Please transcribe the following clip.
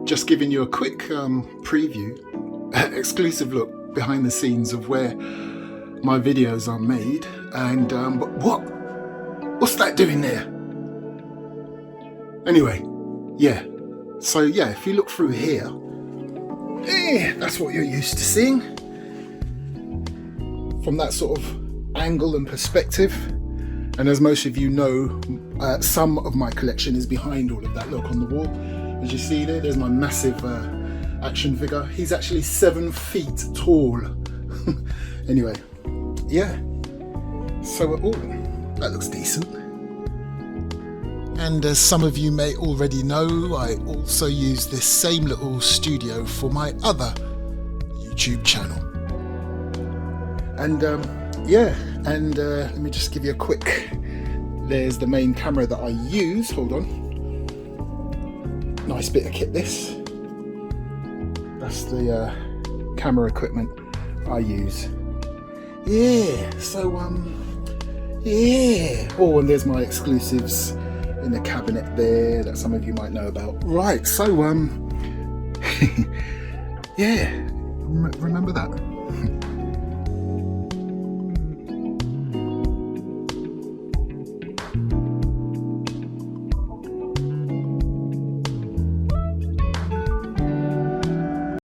just giving you a quick preview, exclusive look behind the scenes of where my videos are made. And but what's that doing there? Anyway, yeah. So yeah, if you look through here, that's what you're used to seeing from that sort of angle and perspective. And as most of you know, some of my collection is behind all of that. Look on the wall, as you see there's my massive action figure. He's actually 7 feet tall. Anyway, yeah, so that looks decent. And as some of you may already know, I also use this same little studio for my other YouTube channel. And let me just give you a quick, there's the main camera that I use. Hold on. Nice bit of kit this. That's the camera equipment I use. Yeah, so yeah. Oh, and there's my exclusives in the cabinet there that some of you might know about. Right, so yeah, remember that.